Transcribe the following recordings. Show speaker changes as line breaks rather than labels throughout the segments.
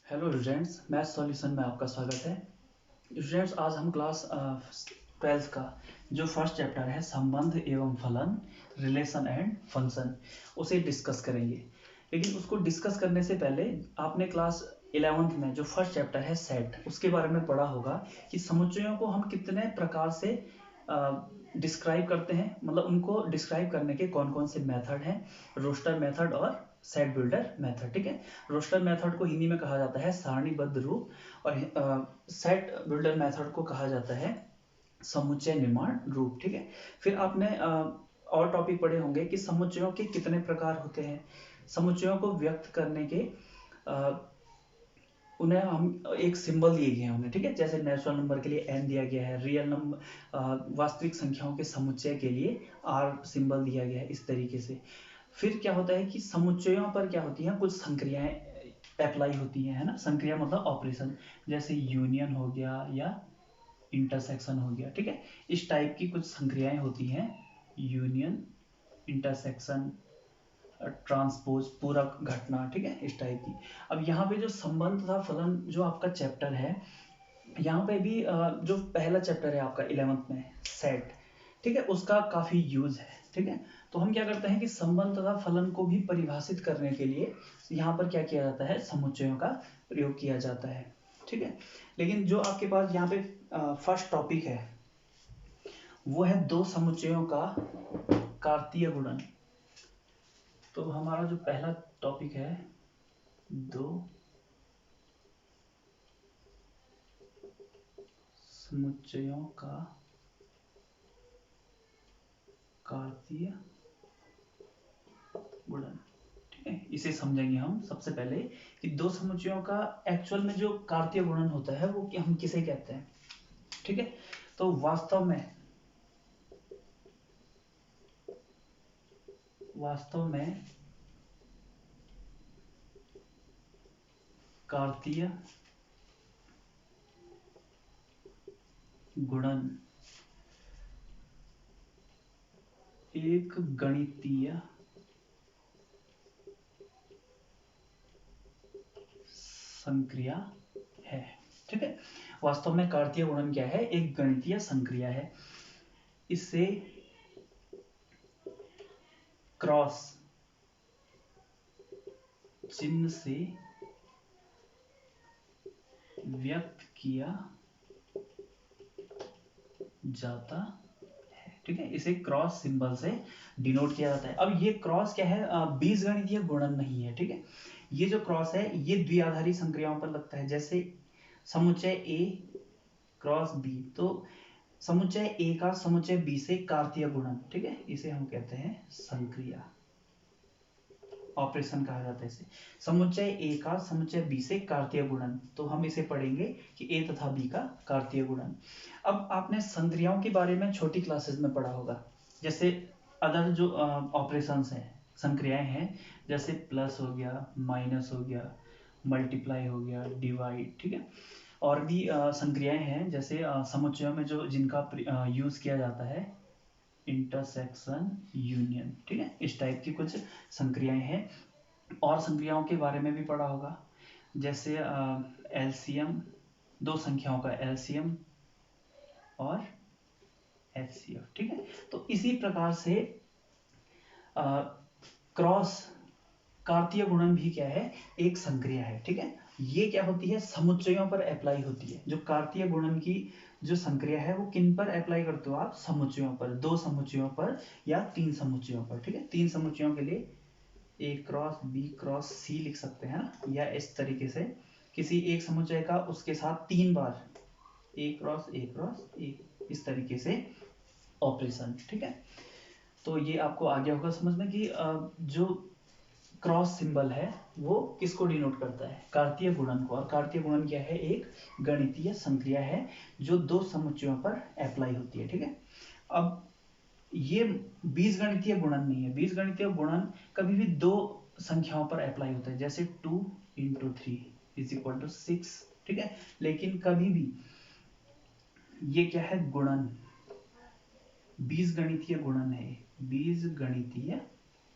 Hello students, math solution में आपका स्वागत है। स्टूडेंट्स, आज हम क्लास 12th का जो फर्स्ट चैप्टर है संबंध एवं फलन, रिलेशन एंड फंक्शन, उसे डिस्कस करेंगे। लेकिन उसको डिस्कस करने से पहले आपने क्लास 11th में जो फर्स्ट चैप्टर है सेट, उसके बारे में पढ़ा होगा कि समुच्चयों को हम कितने प्रकार से डिस्क्राइब करते हैं, मतलब उनको डिस्क्राइब करने के कौन कौन से मेथड हैं, रोस्टर मेथड और सेट बिल्डर मेथड। ठीक है, रोस्टर मेथड को हिंदी में कहा जाता है सारणीबद्ध रूप, और सेट बिल्डर मेथड को कहा जाता है समुच्चय निर्माण रूप। ठीक है, फिर आपने और टॉपिक पढ़े होंगे कि समुच्चयों के कितने प्रकार होते हैं, समुच्चयों को व्यक्त करने के उन्हें हम एक सिंबल दिए गए हैं उन्हें। ठीक है, जैसे नेचुरल नंबर के लिए एन दिया गया है, रियल नंबर वास्तविक संख्याओं के समुच्चय के लिए आर सिंबल दिया गया है, इस तरीके से। फिर क्या होता है कि समुच्चयों पर क्या होती हैं, कुछ संक्रियाएं अप्लाई होती हैं, है ना। संक्रिया मतलब ऑपरेशन, जैसे यूनियन हो गया या इंटरसेक्शन हो गया। ठीक है, इस टाइप की कुछ संक्रियाएं होती हैं, यूनियन, इंटरसेक्शन, ट्रांसपोज, पूरक घटना। ठीक है, इस टाइप की। अब यहाँ पे जो संबंध तथा फलन जो आपका चैप्टर है, यहाँ पे भी जो पहला चैप्टर है आपका 11th में सेट, ठीक है, उसका काफी यूज है। ठीक है, तो हम क्या करते हैं कि संबंध तथा फलन को भी परिभाषित करने के लिए यहाँ पर क्या किया जाता है, समुच्चयों का प्रयोग किया जाता है। ठीक है, लेकिन जो आपके पास यहाँ पे फर्स्ट टॉपिक है वो है दो समुच्चयों का कार्तीय गुणन। तो हमारा जो पहला टॉपिक है, दो समुच्चयों का कार्तीय गुणन। ठीक है, इसे समझेंगे हम सबसे पहले कि दो समुच्चयों का एक्चुअल में जो कार्तीय गुणन होता है वो हम किसे कहते हैं। ठीक है, तो वास्तव में कार्तीय गुणन एक गणितीय संक्रिया है। ठीक है, वास्तव में कार्तीय गुणन क्या है, एक गणितीय संक्रिया है। इसे क्रॉस चिन्ह से व्यक्त किया जाता है। ठीक है, इसे क्रॉस सिंबल से डिनोट किया जाता है। अब ये क्रॉस क्या है, बीजगणितीय गुणन नहीं है। ठीक है, ये जो क्रॉस है ये द्विआधारी संक्रियाओं पर लगता है, जैसे समुच्चय ए क्रॉस बी, तो समुच्चय ए का समुच्चय बी से कार्तीय गुणन, ठीक है, इसे हम कहते हैं संक्रिया, ऑपरेशन कहा जाता है इसे। समुच्चय ए का समुच्चय बी से कार्तीय गुणन, तो हम इसे पढ़ेंगे कि ए तथा बी का कार्तीय गुणन। अब आपने संक्रियाओं के बारे में छोटी क्लासेस में पढ़ा होगा, जैसे अदर जो ऑपरेशंस हैं, संक्रियाएं हैं, जैसे प्लस हो गया, माइनस हो गया, मल्टीप्लाई हो गया, डिवाइड। ठीक है, और भी संक्रियाएं हैं, जैसे समुच्चयों में जो जिनका यूज किया जाता है, इंटरसेक्शन, यूनियन। ठीक है, इस टाइप की कुछ संक्रियाएं हैं। और संक्रियाओं के बारे में भी पढ़ा होगा, जैसे एलसीएम, दो संख्याओं का एलसीएम और एचसीएफ। ठीक है, तो इसी प्रकार से क्रॉस कार्तीय गुणन भी क्या है, एक संक्रिया है। ठीक है, ये क्या होती है, समुच्चयों पर अप्लाई होती है। जो कार्तीय गुणन की जो संक्रिया है वो किन पर अप्लाई करते हो आप, समुच्चयों पर, दो समुच्चयों पर या तीन समुच्चयों पर। ठीक है, तीन समुच्चयों के लिए ए क्रॉस बी क्रॉस सी लिख सकते हैं ना, या इस तरीके से किसी एक समुच्चय का उसके साथ तीन बार ए क्रॉस ए, इस तरीके से ऑपरेशन। ठीक है, तो ये आपको आ गया होगा समझ में कि जो क्रॉस सिंबल है वो किसको डिनोट करता है, कार्तीय गुणन को। और कार्तीय गुणन क्या है, एक गणितीय संक्रिया है जो दो समुच्चयों पर अप्लाई होती है। ठीक है, अब ये बीजगणितीय गुणन नहीं है। बीजगणितीय गुणन कभी भी दो संख्याओं पर अप्लाई होता है, जैसे 2 × 3 = 6। ठीक है, लेकिन कभी भी ये क्या है, गुणन, बीजगणितीय गुणन है, बीजगणितीय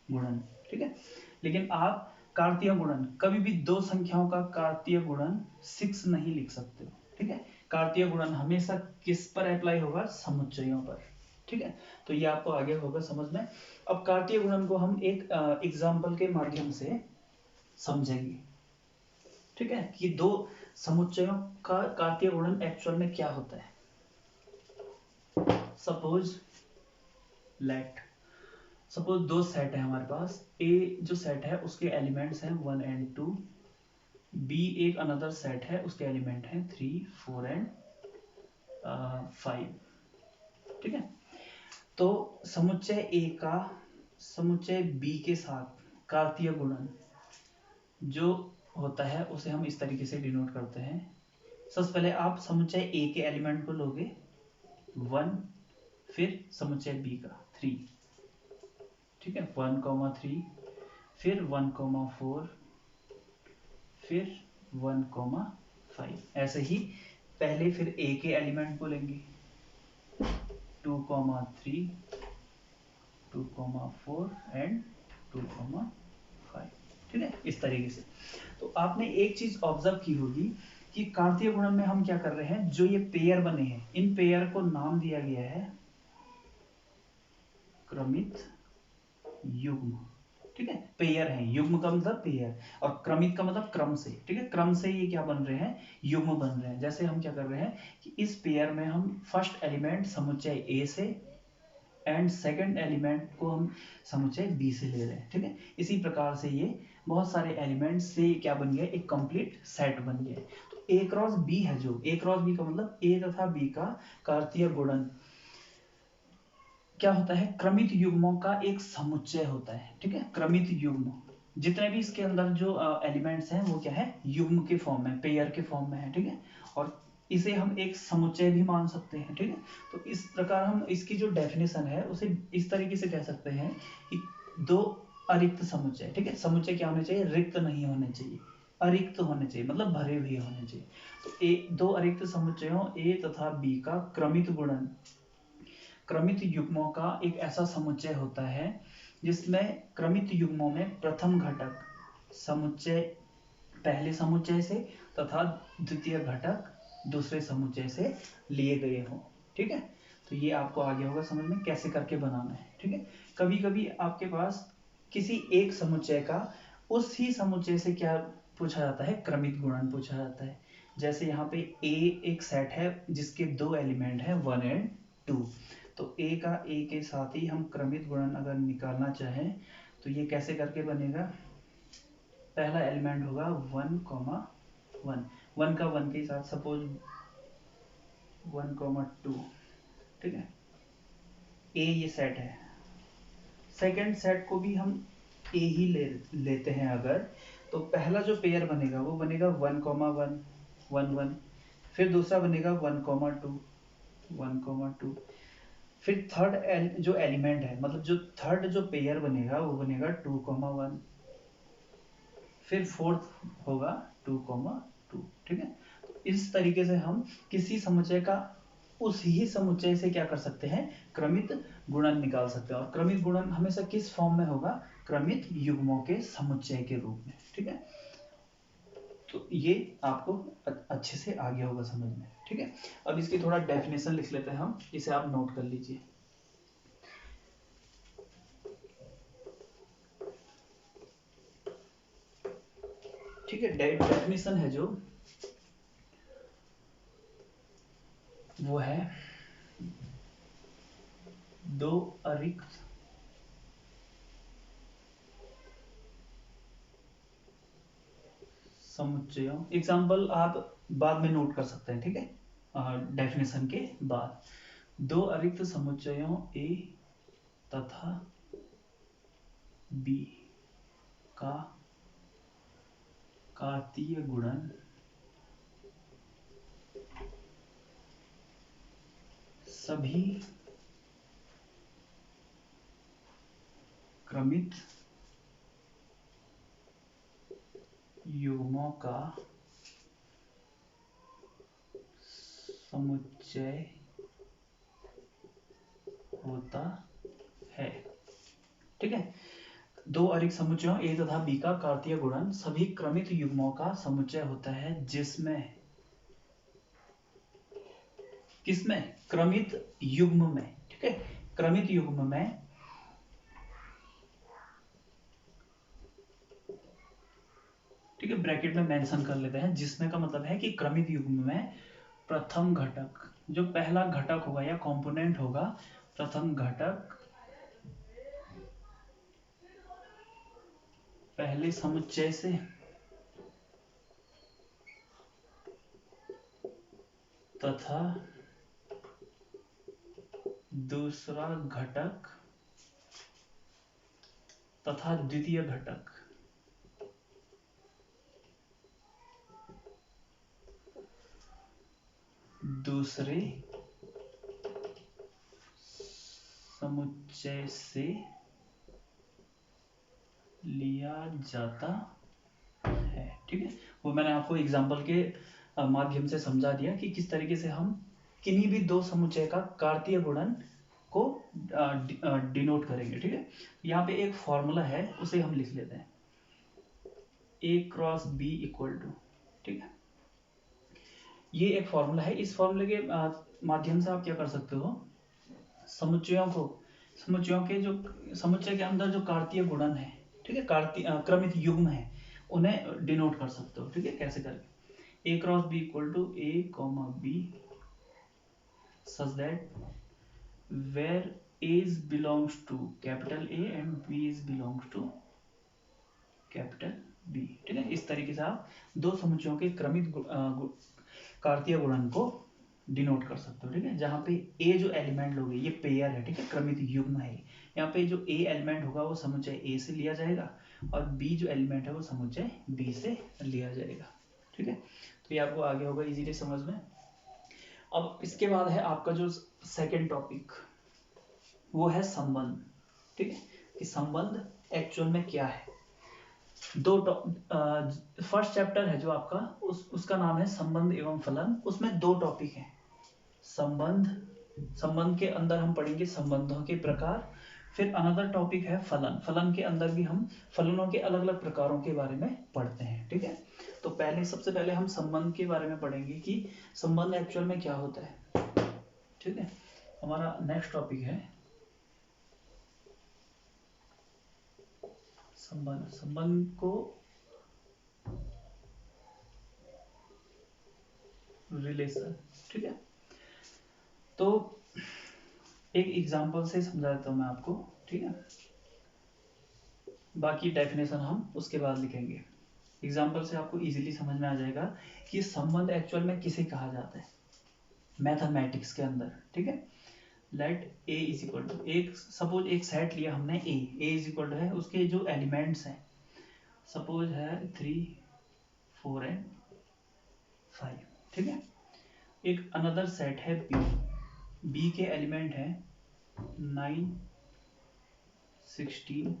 गुणन। ठीक है, लेकिन आप कार्तीय गुणन, कभी भी दो संख्याओं का कार्तीय गुणन 6 नहीं लिख सकते हो, ठीक है। कार्तीय गुणन हमेशा किस पर अप्लाई होगा, समुच्चयों पर, ठीक है। तो ये आपको आगे होगा समझ में। अब कार्तीय गुणन को हम एक एग्जाम्पल के माध्यम से समझेंगे, ठीक है, कि दो समुच्चयों का कार्तीय गुणन एक्चुअल में क्या होता है। सपोज दो सेट है हमारे पास, ए जो सेट है उसके एलिमेंट्स हैं 1 एंड 2, बी एक अनदर सेट है उसके एलिमेंट हैं 3, 4 एंड 5, ठीक है। तो समुच्चय ए का समुच्चय बी के साथ कार्तीय गुणन जो होता है उसे हम इस तरीके से डिनोट करते हैं। सबसे पहले आप समुच्चय ए के एलिमेंट को लोगे 1, फिर समुच्चय बी का 3, ठीक है, 1,3, फिर 1,4, फिर 1,5, ऐसे ही पहले फिर ए के एलिमेंट को लेंगे 2,3, 2,4 एंड 2,5, ठीक है, इस तरीके से। तो आपने एक चीज ऑब्जर्व की होगी कि कार्तीय गुणन में हम क्या कर रहे हैं, जो ये पेयर बने हैं इन पेयर को नाम दिया गया है क्रमित युग्म, ठीक है। पेयर है, युग्म का मतलब पेयर, और क्रमित का मतलब क्रम से, ठीक है। क्रम से ये क्या बन रहे हैं, युग्म बन रहे हैं। जैसे हम क्या कर रहे हैं कि इस पेयर में हम फर्स्ट एलिमेंट समुच्चय ए से एंड सेकंड एलिमेंट को हम समुच्चय बी से ले रहे हैं, ठीक है। इसी प्रकार से ये बहुत सारे एलिमेंट से क्या बन गया, एक कंप्लीट सेट बन गया। तो ए क्रॉस बी है, जो ए क्रॉस बी का मतलब ए तथा बी का कार्तीय गुणन क्या होता है, क्रमित युग्मों का एक समुच्चय होता है, ठीक है। क्रमित युग्म जितने भी इसके अंदर जो एलिमेंट्स हैं वो क्या है, युग्म के फॉर्म में, पेयर के फॉर्म में है, ठीक है। और इसे हम एक समुच्चय भी मान सकते हैं, ठीक है। तो इस प्रकार हम इसकी जो डेफिनेशन है उसे इस तरीके से कह सकते हैं कि दो अरिक्त समुच्चय, ठीक है। समुच्चय क्या होने चाहिए, रिक्त नहीं होने चाहिए, अरिक्त होने चाहिए, मतलब भरे हुए होने चाहिए। तो दो अरिक्त समुच्चयों ए तथा बी का क्रमित गुणन क्रमित युग्मों का एक ऐसा समुच्चय होता है जिसमें क्रमित युग्मों में प्रथम घटक समुच्चय पहले समुच्चय से तथा द्वितीय घटक दूसरे समुच्चय से लिए गए हों, ठीक है। तो ये आपको आगे होगा समझ में कैसे करके बनाना है, ठीक है। कभी कभी आपके पास किसी एक समुच्चय का उस ही समुच्चय से क्या पूछा जाता है, क्रमित गुणन पूछा जाता है। जैसे यहाँ पे ए एक सेट है जिसके दो एलिमेंट हैं 1 एंड 2, तो ए का ए के साथ ही हम क्रमित गुणन अगर निकालना चाहें तो ये कैसे करके बनेगा, पहला एलिमेंट होगा 1,1, 1 का 1 के साथ सपोज 1,2, ठीक है। ए ये सेट है, सेकंड सेट को भी हम ए ही लेते हैं अगर, तो पहला जो पेयर बनेगा वो बनेगा 1,1, 1, 1, फिर दूसरा बनेगा 1,2, 1,2, फिर थर्ड जो एलिमेंट है, मतलब जो थर्ड जो पेयर बनेगा वो बनेगा 2,1, फिर फोर्थ होगा 2,2, ठीक है। तो इस तरीके से हम किसी समुच्चय का उस ही समुच्चय से क्या कर सकते हैं, क्रमित गुणन निकाल सकते हैं। और क्रमित गुणन हमेशा किस फॉर्म में होगा, क्रमित युग्मों के समुच्चय के रूप में, ठीक है। तो ये आपको अच्छे से आगे होगा समझ में, ठीक है। अब इसकी थोड़ा डेफिनेशन लिख लेते हैं हम, इसे आप नोट कर लीजिए। ठीक है, डेफिनेशन है जो वो है दो अरिक्त समुच्चयों, एग्जाम्पल आप बाद में नोट कर सकते हैं, ठीक है, डेफिनेशन के बाद, दो अरिक्त समुच्चयों ए तथा बी का कार्तीय गुणन सभी क्रमित युग्मों का समुच्चय होता है, ठीक है। दो अधिक समुच्चयों ए तथा बी का कार्तीय गुणन सभी क्रमित युग्मों का समुच्चय होता है जिसमें किसमें क्रमित युग्म में, ठीक है, क्रमित युग्म में ठीक है, ब्रैकेट में मेंशन कर लेते हैं, जिसमें का मतलब है कि क्रमित युग्म में प्रथम घटक, जो पहला घटक होगा या कंपोनेंट होगा, प्रथम घटक पहले समुच्चय से तथा दूसरा घटक तथा द्वितीय घटक दूसरे समुच्चय से लिया जाता है, ठीक है। वो मैंने आपको एग्जांपल के माध्यम से समझा दिया कि किस तरीके से हम किन्हीं भी दो समुच्चय का कार्तीय गुणन को डिनोट करेंगे, ठीक है। यहाँ पे एक फॉर्मूला है, उसे हम लिख लेते हैं, A cross B equal to, ठीक है, ये एक फॉर्मूला है। इस फॉर्मूले के माध्यम से आप क्या कर सकते हो, समुच्चयों के जो समुच्चय के अंदर जो कार्तीय गुणन है, ठीक है, क्रमित युग्म है, उन्हें डिनोट कर सकते हो, ठीक है। कैसे करके, A cross B equal to A comma B such that where A belongs to capital A and B belongs to capital B, ठीक है। इस तरीके से आप दो समुच्चयों के क्रमित कार्तीय गुणन को डिनोट कर सकते हो, ठीक है। जहाँ पे A जो एलिमेंट लोगे, ये पेयर है, ठीक है, क्रमित युग्म है। यहाँ पे जो A एलिमेंट होगा वो समुच्चय A से लिया जाएगा और B जो एलिमेंट है वो समुच्चय B से लिया जाएगा, ठीक है। तो ये आपको आगे होगा इजीली समझ में। अब इसके बाद है आपका जो सेकेंड टॉपिक, वो है संबंध, ठीक है, कि संबंध एक्चुअल में क्या है। फर्स्ट चैप्टर है जो आपका, उसका नाम है संबंध एवं फलन। उसमें दो टॉपिक हैं, संबंध के अंदर हम पढ़ेंगे संबंधों के प्रकार, फिर अनदर टॉपिक है फलन। फलन के अंदर भी हम फलनों के अलग अलग प्रकारों के बारे में पढ़ते हैं, ठीक है। तो सबसे पहले हम संबंध के बारे में पढ़ेंगे कि संबंध एक्चुअल में क्या होता है, ठीक है। हमारा नेक्स्ट टॉपिक है संबंध को रिलेशन, ठीक है। तो एक एग्जांपल से समझा देता हूं मैं आपको, ठीक है, बाकी डेफिनेशन हम उसके बाद लिखेंगे। एग्जांपल से आपको इजीली समझ में आ जाएगा कि संबंध एक्चुअल में किसे कहा जाता है मैथमेटिक्स के अंदर, ठीक है। Let A is equal to, एक सपोज एक सेट लिया हमने A इज इक्वल टू है, उसके जो एलिमेंट्स हैं सपोज है 3 4 एंड 5, ठीक है। एक अनदर सेट है B के एलिमेंट है 9 16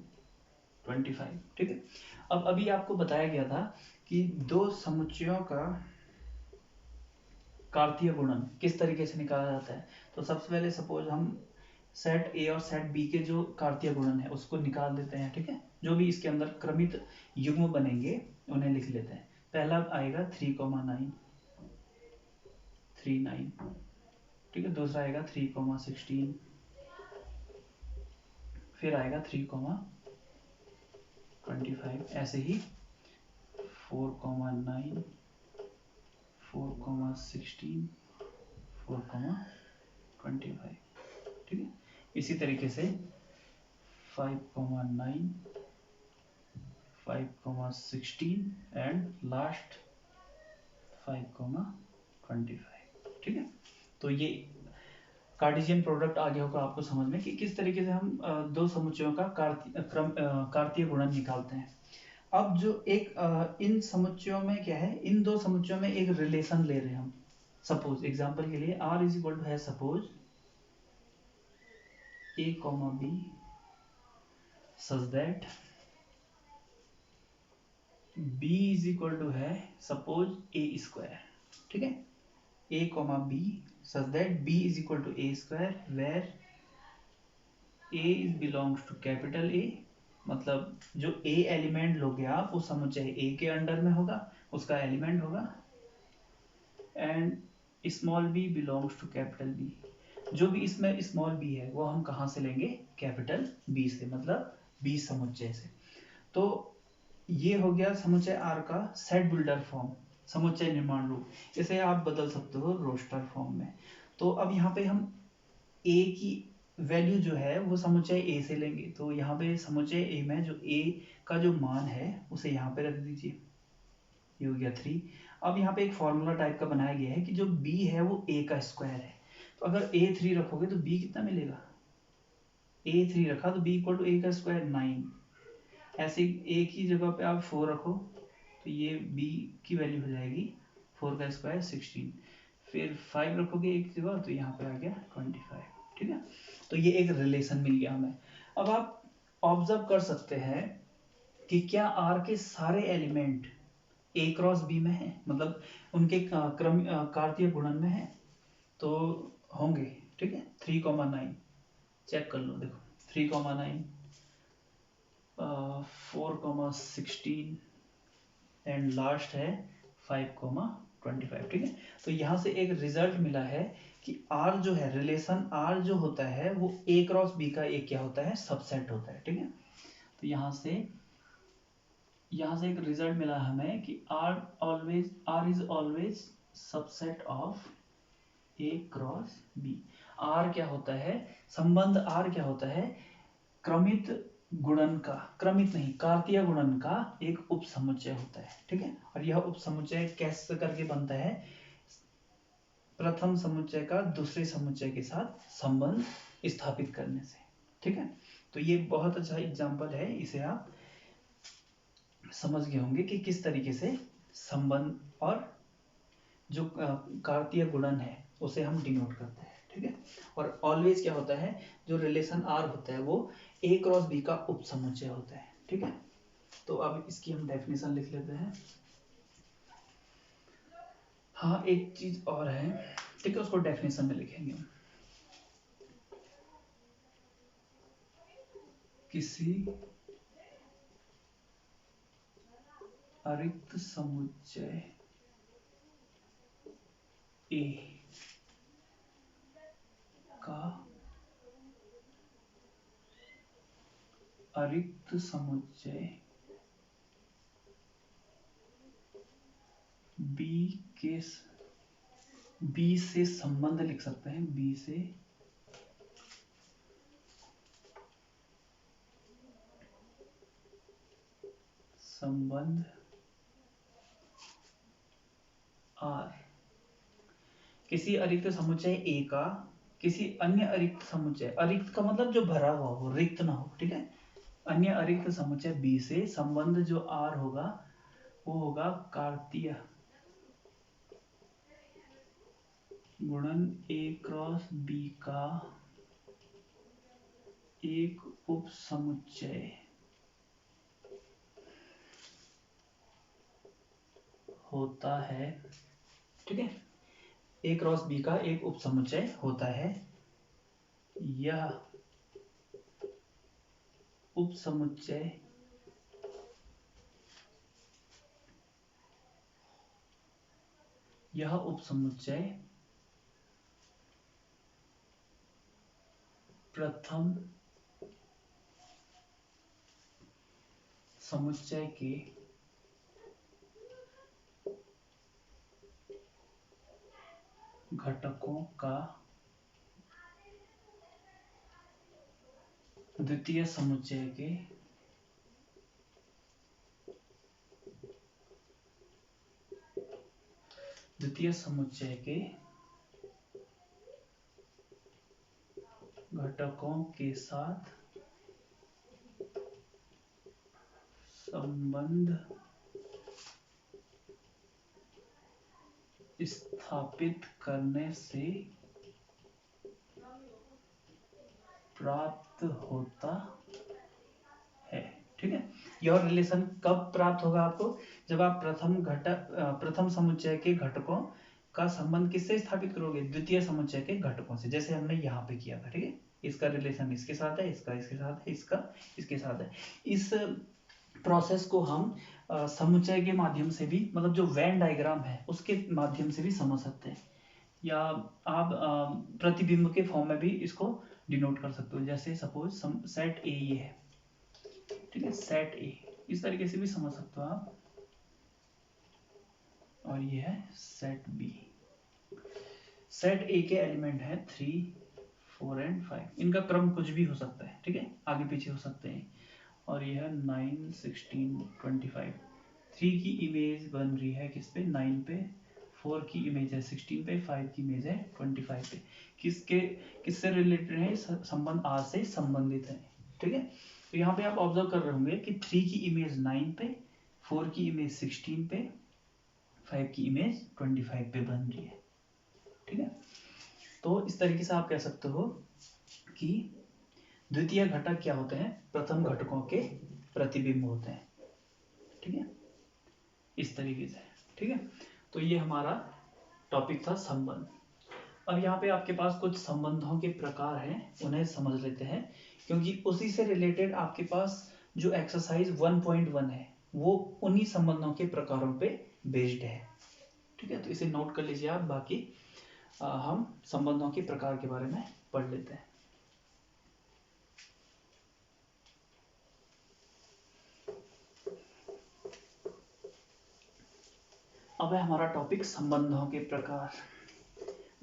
25, ठीक है। अब अभी आपको बताया गया था कि दो समुच्चयों का कार्तीय गुणन किस तरीके से निकाला जाता है। तो सबसे पहले सपोज हम सेट A और सेट B के जो कार्तीय गुणन है उसको निकाल देते हैं, ठीक है। जो भी इसके अंदर क्रमित युग्म बनेंगे उन्हें लिख लेते हैं। पहला आएगा 3,9 3 9, ठीक है। दूसरा आएगा 3,16, फिर आएगा 3,25, ऐसे ही 4,9 4,16 4,25, ठीक है। इसी तरीके से 5,9 5,16 एंड लास्ट 5,25, ठीक है। तो ये कार्टेशियन प्रोडक्ट आ गया होगा आपको समझ में कि किस तरीके से हम दो समुच्चयों का कार्तीय गुणन निकालते हैं। अब जो एक इन समुच्चयों में क्या है, इन दो समुच्चयों में एक रिलेशन ले रहे हैं हम। सपोज एग्जांपल के लिए R इज इक्वल टू है suppose A comma B such that B is equal to है सपोज A स्क्वायर, ठीक है। A comma B such that B is equal to A square where A belongs to capital A मतलब जो ए element लोगे आप, उस समुच्चय ए के अंडर में होगा, उसका एलिमेंट होगा, and small B belongs to capital B. जो भी इसमें स्मॉल बी है वो हम कहाँ से लेंगे, कैपिटल बी से, मतलब बी समुच्चय से। तो ये हो गया समुच्चय आर का सेट बिल्डर फॉर्म, समुच्चय निर्माण रूप। इसे आप बदल सकते हो रोस्टर फॉर्म में। तो अब यहाँ पे हम ए की वैल्यू जो है वो समुच्चय ए से लेंगे। तो यहाँ पे समुच्चय ए में जो ए का जो मान है उसे यहाँ पे रख दीजिए, ये हो गया 3। अब यहाँ पे एक फॉर्मूला टाइप का बनाया गया है कि जो b है वो a का स्क्वायर है। तो अगर a3 रखोगे तो b कितना मिलेगा, a3 रखा तो b इक्वल टू a का स्क्वायर 9। ऐसे a की जगह पे आप 4 रखो तो ये b की वैल्यू हो जाएगी 4 का स्क्वायर 16। फिर 5 रखोगे एक जगह तो यहाँ पे आ गया 25। ठीक है, तो ये एक रिलेशन मिल गया हमें। अब आप ऑब्जर्व कर सकते हैं कि क्या R के सारे एलिमेंट A क्रॉस B में है, मतलब उनके क्रम कार्तीय गुणन में है, तो होंगे। ठीक है, 3,9 चेक कर लो, देखो 3,9 4,16 एंड लास्ट है 5,25। ठीक है, तो यहाँ से एक रिजल्ट मिला है कि R जो है, रिलेशन R जो होता है वो A क्रॉस B का एक क्या होता है, सबसेट होता है। ठीक है, तो यहाँ से एक रिजल्ट मिला हमें कि R is always subset of A cross B। R क्या होता है, संबंध R क्या होता है, क्रमित गुणन का, क्रमित नहीं कार्तीय गुणन का एक उपसमुच्चय होता है। ठीक है, और यह उपसमुच्चय कैसे करके बनता है, प्रथम समुच्चय का दूसरे समुच्चय के साथ संबंध स्थापित करने से। ठीक है, तो ये बहुत अच्छा एग्जांपल है, इसे आप समझ गए होंगे कि किस तरीके से संबंध और जो कार्तीय गुणन है उसे हम डिनोट करते हैं। ठीक है, और ऑलवेज क्या होता है, जो रिलेशन आर होता है वो ए क्रॉस बी का उपसमुच्चय होता है। ठीक है, तो अब इसकी हम डेफिनेशन लिख लेते हैं। हाँ, एक चीज और है, ठीक है, उसको डेफिनेशन में लिखेंगे। किसी अरिक्त समुच्चय ए का अरिक्त समुच्चय बी से संबंध लिख सकते हैं, बी से संबंध आर, किसी अरिक्त समुच्चय ए का किसी अन्य अरिक्त समुच्चय, अरिक्त का मतलब जो भरा हुआ हो, रिक्त ना हो। ठीक है, अन्य अरिक्त समुच्चय बी से संबंध जो आर होगा वो होगा कार्तीय गुणन ए क्रॉस बी का एक उपसमुच्चय होता है। ठीक है, ए क्रॉस बी का एक उपसमुच्चय होता है। यह उपसमुच्चय प्रथम समुच्चय के घटकों का द्वितीय समुच्चय के घटकों के साथ संबंध स्थापित करने से प्राप्त होता है। ठीक है, यह रिलेशन कब प्राप्त होगा आपको, जब आप प्रथम समुच्चय के घटकों का संबंध किससे स्थापित करोगे, द्वितीय समुच्चय के घटकों से, जैसे हमने यहाँ पे किया था। ठीक है, इसका रिलेशन इसके साथ है, इसका इसके साथ है, इसका इसके साथ है। इस प्रोसेस को हम समुच्चय के माध्यम से भी, मतलब जो वेन डायग्राम है उसके माध्यम से भी समझ सकते हैं, या आप प्रतिबिंब के फॉर्म में भी इसको डिनोट कर सकते हो। जैसे सपोज सेट ए ये है, ठीक है, सेट ए इस तरीके से भी समझ सकते हो आप, और ये है सेट बी। सेट ए के एलिमेंट है 3, 4 एंड 5, इनका क्रम कुछ भी हो सकता है, ठीक है, आगे पीछे हो सकते हैं। और ये है 9, 16, 25। 3 की इमेज बन रही है किस पे, 9 पे, 4 की इमेज है 16 पे, 5 की इमेज है 25 पे। किससे रिलेटेड है, संबंध आर से संबंधित है, ठीक है। तो यहाँ पे आप ऑब्जर्व कर रहे होंगे कि 3 की इमेज 9 पे, 4 की इमेज 16 पे, 5 की इमेज 25 पे बन रही है, ठीक है। तो इस तरीके से आप कह सकते हो कि द्वितीय घटक क्या होते हैं, प्रथम घटकों के प्रतिबिंब होते हैं, ठीक है, इस तरीके से, ठीक है। तो ये हमारा टॉपिक था संबंध। अब यहाँ पे आपके पास कुछ संबंधों के प्रकार हैं, उन्हें समझ लेते हैं, क्योंकि उसी से रिलेटेड आपके पास जो एक्सरसाइज 1.1 है वो उन्हीं संबंधों के प्रकारों पे बेस्ड है, ठीक है। तो इसे नोट कर लीजिए आप, बाकी हम संबंधों के प्रकार के बारे में पढ़ लेते हैं। अब है हमारा टॉपिक संबंधों के प्रकार,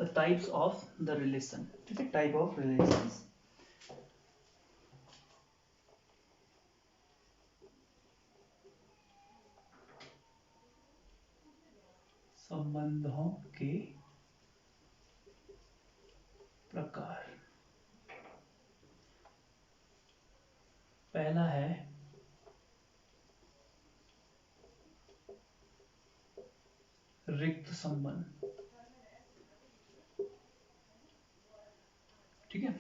the types of the relation, ठीक है, टाइप ऑफ रिलेशंस। संबंधों के प्रकार, पहला है रिक्त संबंध, ठीक है,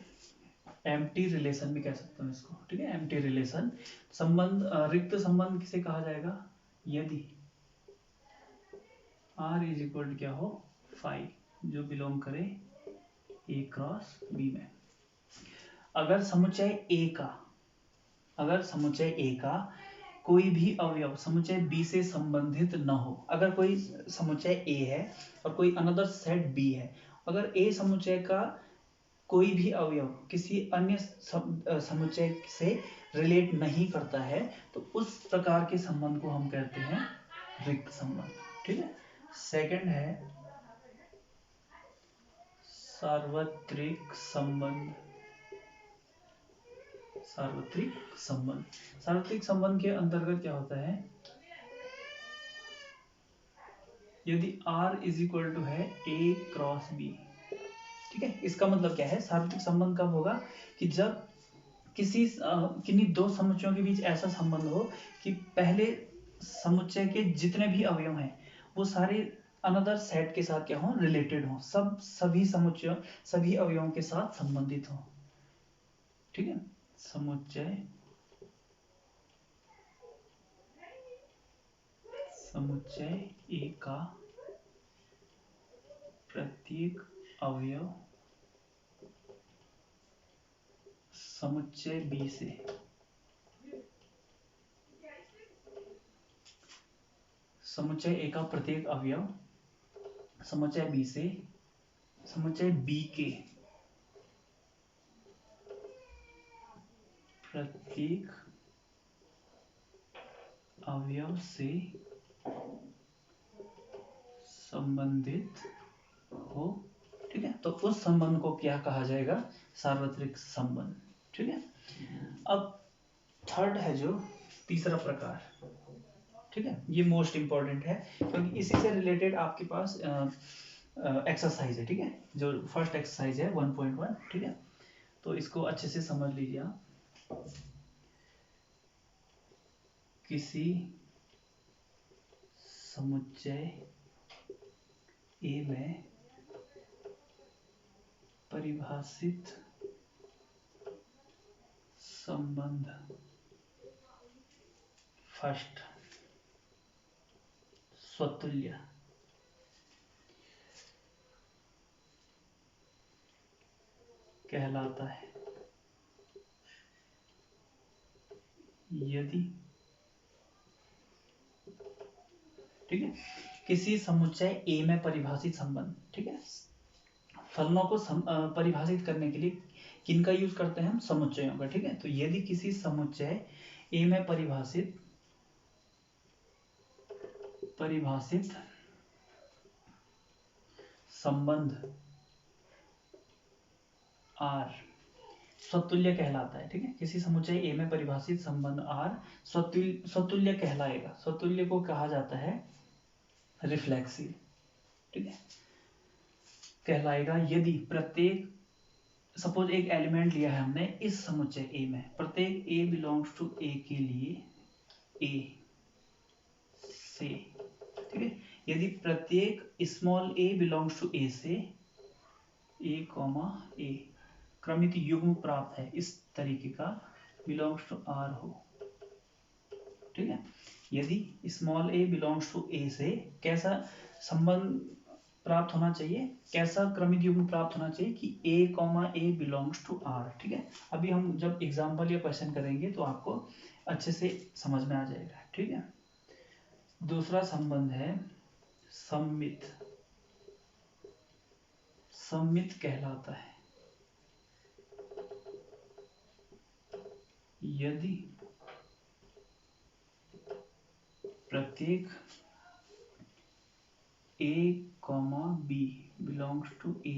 एम्प्टी रिलेशन भी कह सकते हैं इसको, ठीक है, एम्प्टी रिलेशन। संबंध, रिक्त संबंध किसे कहा जाएगा, यदि R इज इक्वल क्या हो 5, जो बिलोंग करे A क्रॉस B में। अगर समुच्चय A का कोई भी अवयव समुच्चय B से संबंधित न हो, अगर कोई समुच्चय A है और कोई अनदर सेट B है, अगर A समुच्चय का कोई भी अवयव किसी अन्य समुच्चय से रिलेट नहीं करता है, तो उस प्रकार के संबंध को हम कहते हैं रिक्त संबंध, ठीक है। सेकंड है सार्वत्रिक संबंध। सार्वत्रिक संबंध के अंतर्गत क्या होता है, यदि R इज इक्वल टू है A क्रॉस B, ठीक है। इसका मतलब क्या है, सार्वत्रिक संबंध कब होगा, कि जब किन्हीं दो समुच्चयों के बीच ऐसा संबंध हो कि पहले समुच्चय के जितने भी अवयव हैं वो सारे अनदर सेट के साथ क्या हो, रिलेटेड हो, सभी समुच्चयों, सभी अवयवों के साथ संबंधित हो, ठीक है। समुच्चय A का प्रत्येक अवयव समुच्चय B से समुच्चय A का प्रत्येक अवयव समुच्चय B से समुच्चय B के प्रत्येक अवयव से संबंधित हो, ठीक है। तो उस संबंध को क्या कहा जाएगा, सार्वत्रिक संबंध, ठीक है। अब थर्ड है जो तीसरा प्रकार, ठीक है, ये मोस्ट इंपॉर्टेंट है क्योंकि इसी से रिलेटेड आपके पास एक्सरसाइज है, ठीक है, जो फर्स्ट एक्सरसाइज है 1.1, ठीक है। तो इसको अच्छे से समझ लीजिए आप। किसी समुच्चय A में परिभाषित संबंध फर्स्ट स्वतुल्य कहलाता है, यदि, ठीक है, किसी समुच्चय ए में परिभाषित संबंध, ठीक है, फलनों को परिभाषित करने के लिए किनका यूज करते हैं हम? समुच्चयों का, ठीक है। तो यदि किसी समुच्चय ए में परिभाषित संबंध आर स्वतुल्य कहलाता है, ठीक है, किसी समुच्चय ए में परिभाषित संबंध आर स्वतुल्य कहलाएगा। स्वतुल्य को कहा जाता है रिफ्लेक्सिव, ठीक है, कहलाएगा यदि प्रत्येक, सपोज एक एलिमेंट लिया है हमने इस समुच्चय ए में, प्रत्येक ए बिलोंग्स टू ए के लिए ए से, ठीक है, यदि प्रत्येक small A belongs to A से ए कॉमा ए क्रमित युग्म प्राप्त है, इस तरीके का बिलोंग्स टू आर हो, ठीक है। यदि small A belongs to A से कैसा संबंध प्राप्त होना चाहिए, कैसा क्रमित युग्म प्राप्त होना चाहिए कि A comma A belongs to R, ठीक है। अभी हम जब एग्जाम्पल या क्वेश्चन करेंगे तो आपको अच्छे से समझ में आ जाएगा, ठीक है। दूसरा संबंध है सम्मित। सम्मित कहलाता है यदि प्रत्येक A comma B belongs to A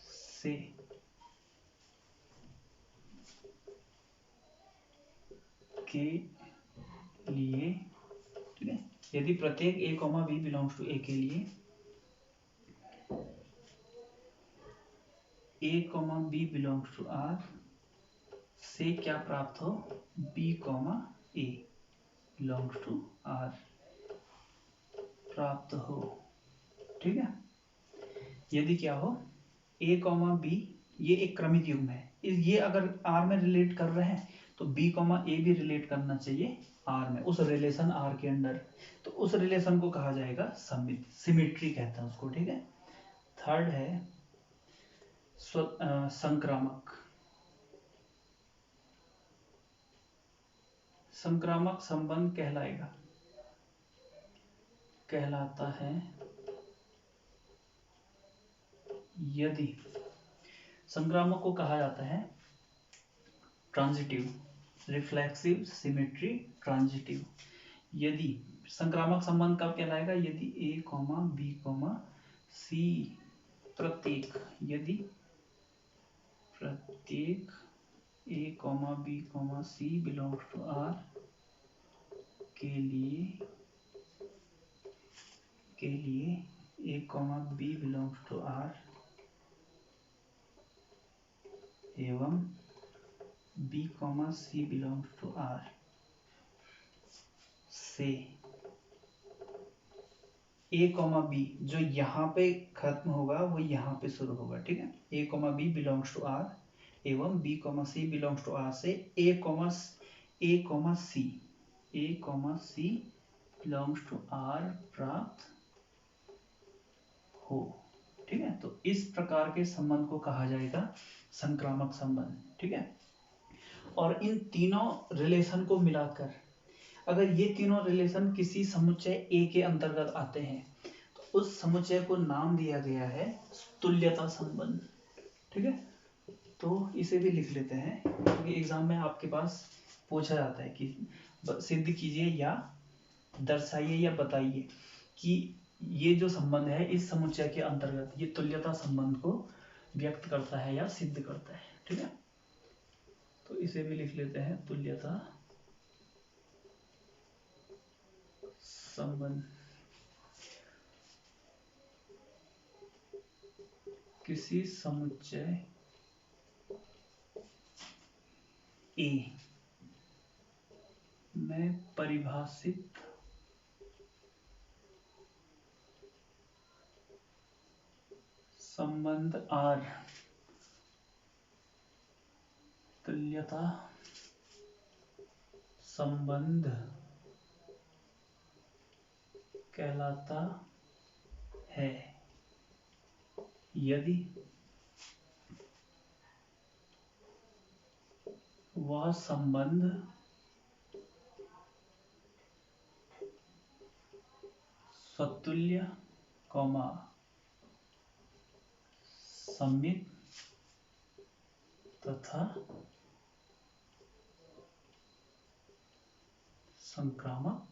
से के लिए, ठीक है, यदि प्रत्येक A comma B belongs to A के लिए A comma B belongs to R से क्या प्राप्त हो, B comma A belongs to R प्राप्त हो, ठीक है। यदि क्या हो, ए कॉमा बी, ये एक क्रमित युग्म है, ये अगर आर में रिलेट कर रहे हैं तो बी कॉमा ए भी रिलेट करना चाहिए आर में, उस रिलेशन आर के अंडर, तो उस रिलेशन को कहा जाएगा सम्मित, सिमेट्री कहते हैं उसको, ठीक है। थर्ड है संक्रामक। संक्रामक संबंध कहलाता है यदि, संक्रामक को कहा जाता है ट्रांजिटिव, रिफ्लेक्सिव, सिमेट्री, ट्रांजिटिव। यदि संक्रामक संबंध कब कहलाएगा, यदि A comma B comma C प्रत्येक, यदि प्रत्येक A comma B comma C belongs to R के लिए A comma B belongs to R एवं B comma C belongs to R से ए कॉमा बी जो यहाँ पे खत्म होगा वो यहाँ पे शुरू होगा, ठीक है। A comma B belongs to R एवं B comma C belongs to R से A comma C belongs to R प्राप्त हो, ठीक है। तो इस प्रकार के संबंध को कहा जाएगा संक्रामक संबंध, ठीक है। और इन तीनों रिलेशन को मिलाकर अगर ये तीनों रिलेशन किसी समुच्चय ए के अंतर्गत आते हैं तो उस समुच्चय को नाम दिया गया है तुल्यता संबंध, ठीक है। तो इसे भी लिख लेते हैं क्योंकि एग्जाम में आपके पास पूछा जाता है कि सिद्ध कीजिए या दर्शाइए या बताइए कि ये जो संबंध है इस समुच्चय के अंतर्गत ये तुल्यता संबंध को व्यक्त करता है या सिद्ध करता है, ठीक है। तो इसे भी लिख लेते हैं तुल्यता संबंध। किसी समुच्चय ए में परिभाषित संबंध आर तुल्यता संबंध कहलाता है यदि वह संबंध स्वतुल्य कॉमा सममित तथा संक्रामक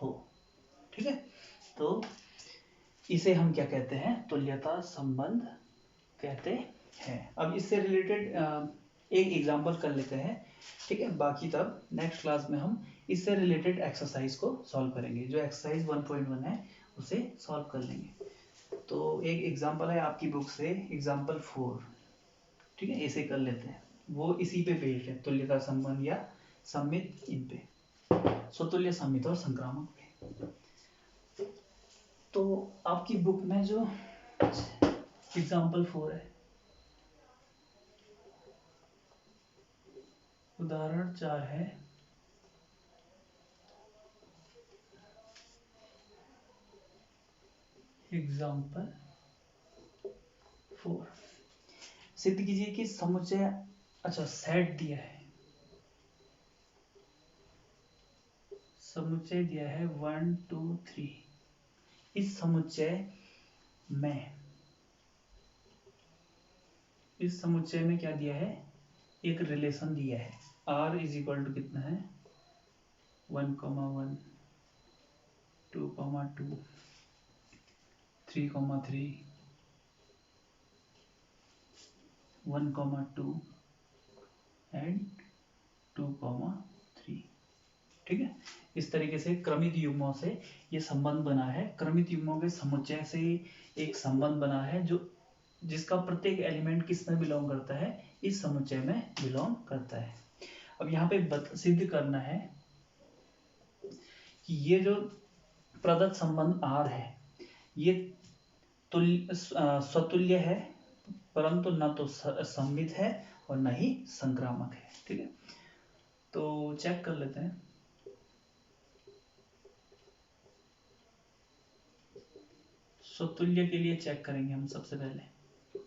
हो। ठीक है, तो इसे हम क्या कहते हैं? तुल्यता संबंध कहते हैं। अब इससे रिलेटेड एक एग्जांपल कर लेते हैं। ठीक है, बाकी तब नेक्स्ट क्लास में हम इससे रिलेटेड एक्सरसाइज को सॉल्व करेंगे। जो एक्सरसाइज 1.1 है उसे सॉल्व कर लेंगे। तो एक एग्जांपल है आपकी बुक से, एग्जांपल 4। ठीक है, इसे कर लेते हैं। वो इसी पे बेस्ड है, तुल्यता संबंध या सममित, इन पे स्वतुल्य, सममित और संक्रामक पे। तो आपकी बुक में जो एग्जांपल 4 है, उदाहरण 4 है एग्जांपल 4। सिद्ध कीजिए कि समुच्चय, अच्छा सेट दिया है, समुच्चय दिया है 1 2 3। इस समुच्चय में क्या दिया है? एक रिलेशन दिया है। r इज इक्वल टू कितना है? 1, 1, 2, 2, 3, 3, 1, 2 एंड 2, 3। ठीक है, इस तरीके से क्रमित युग्मों से ये संबंध बना है। क्रमित युग्मों के समुच्चय से एक संबंध बना है जो जिसका प्रत्येक एलिमेंट किस में बिलोंग करता है? इस समुच्चय में बिलोंग करता है। अब यहाँ पे सिद्ध करना है कि ये जो प्रदत्त संबंध R है ये स्वतुल्य है, परंतु न तो सममित है और न ही संक्रामक है। ठीक है, तो चेक कर लेते हैं। स्वतुल्य के लिए चेक करेंगे हम सबसे पहले।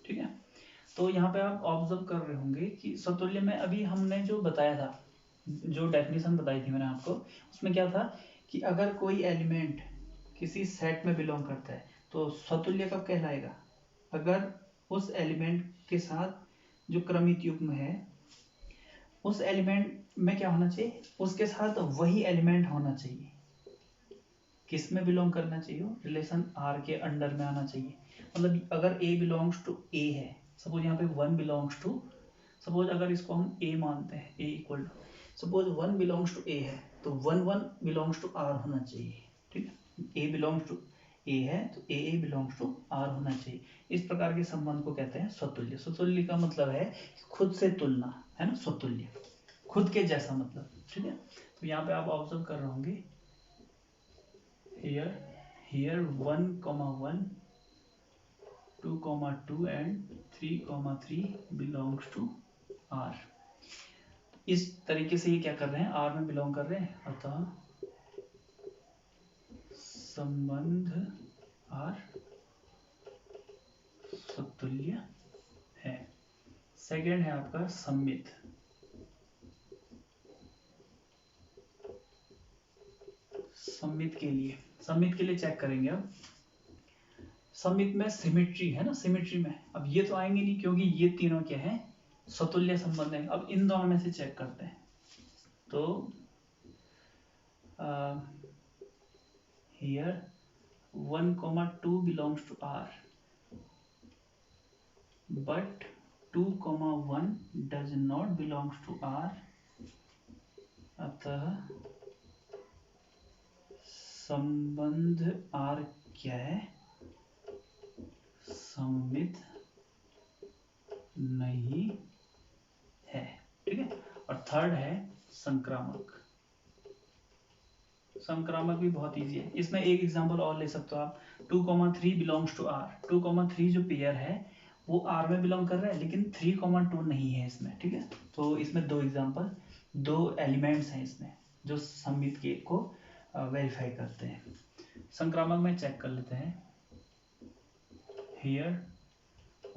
ठीक है, तो यहाँ पे आप ऑब्जर्व कर रहे होंगे कि स्वतुल्य में अभी हमने जो बताया था, जो डेफिनेशन बताई थी मैंने आपको, उसमें क्या था कि अगर कोई एलिमेंट किसी सेट में बिलोंग करता है तो स्वतुल्य कब कहलाएगा? अगर उस एलिमेंट के साथ जो क्रमित युग्म है उस एलिमेंट में क्या होना चाहिए? उसके साथ वही एलिमेंट होना चाहिए। किस में बिलोंग करना चाहिए? रिलेशन R के अंडर में आना चाहिए। मतलब अगर A बिलोंग्स टू A है, सपोज यहाँ पे 1 बिलोंग्स टू, सपोज अगर इसको हम A मानते हैं, A equal to, suppose 1 belongs to A है तो 1 1 बिलोंग्स टू R होना चाहिए। ठीक है, A बिलोंग्स टू A है तो A बिलोंग्स टू R होना चाहिए। इस प्रकार के संबंध को कहते हैं स्वतुल्य। स्वतुल्य का मतलब है खुद से तुलना, है ना, स्वतुल्य, खुद के जैसा मतलब। ठीक है, तो यहाँ पे आप ऑब्जर्व कर रहे होंगे here 1, 1, 2, 2 and 3, 3 belongs to R। इस तरीके से ये क्या कर रहे हैं? R में बिलोंग कर रहे हैं, अतः संबंध R स्वतुल्य है। सेकेंड है आपका सममित। सममित के लिए चेक करेंगे अब। सममित में सिमेट्री है ना, सिमेट्री में अब ये तो आएंगे नहीं क्योंकि ये तीनों क्या है? स्वतुल्य संबंध है। अब इन दोनों में से चेक करते हैं। तो here 1, 2 belongs to R but 2, 1 does not belongs to R, अतः संबंध R क्या है? सममित नहीं है। ठीक है, और थर्ड है संक्रामक। संक्रामक भी बहुत इजी है। इसमें एक एग्जांपल और ले सकते हो आप, 2, 3 बिलोंग्स टू R। 2, 3 जो पेयर है वो R में बिलोंग कर रहा है लेकिन 3, 2 नहीं है इसमें। ठीक है, तो इसमें दो एग्जांपल, दो एलिमेंट्स हैं इसमें जो सममित के को वेरीफाई करते हैं। संक्रामक में चेक कर लेते हैं। here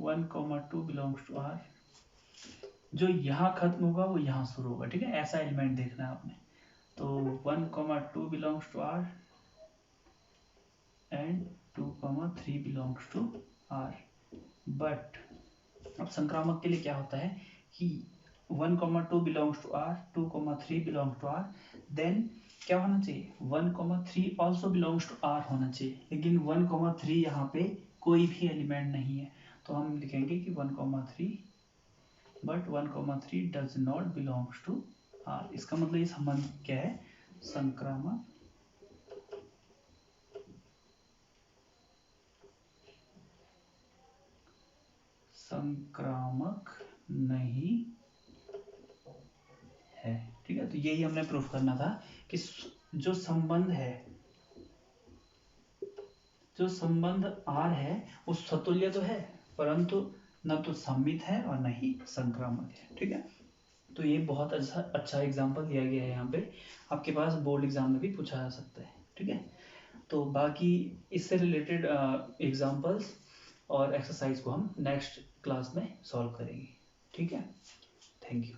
1, 2 belongs to R जो यहाँ खत्म होगा वो यहाँ शुरू होगा, ठीक है, ऐसा एलिमेंट देखना है आपने। तो 1,2 belongs to R and 2,3 belongs to R. But अब संक्रामक के लिए क्या होता है कि 1,2 belongs to R, 2,3 belongs to R, then क्या होना चाहिए 1,3 ऑल्सो बिलोंग्स टू आर होना चाहिए, लेकिन 1,3 यहाँ पे कोई भी एलिमेंट नहीं है, तो हम लिखेंगे कि 1,3 but 1,3 does not belongs to R. इसका मतलब ये संबंध क्या है, संक्रामक नहीं है, ठीक है। तो यही हमने प्रूफ करना था कि जो संबंध आर है वो सतुल्य तो है, परंतु न तो सममित है और न ही संक्रामक है, ठीक है। तो ये बहुत अच्छा एग्जाम्पल दिया गया है यहाँ पे, आपके पास बोर्ड एग्जाम में भी पूछा जा सकता है, ठीक है। तो बाकी इससे रिलेटेड एग्जाम्पल्स और एक्सरसाइज को हम नेक्स्ट क्लास में सॉल्व करेंगे, ठीक है। Thank you.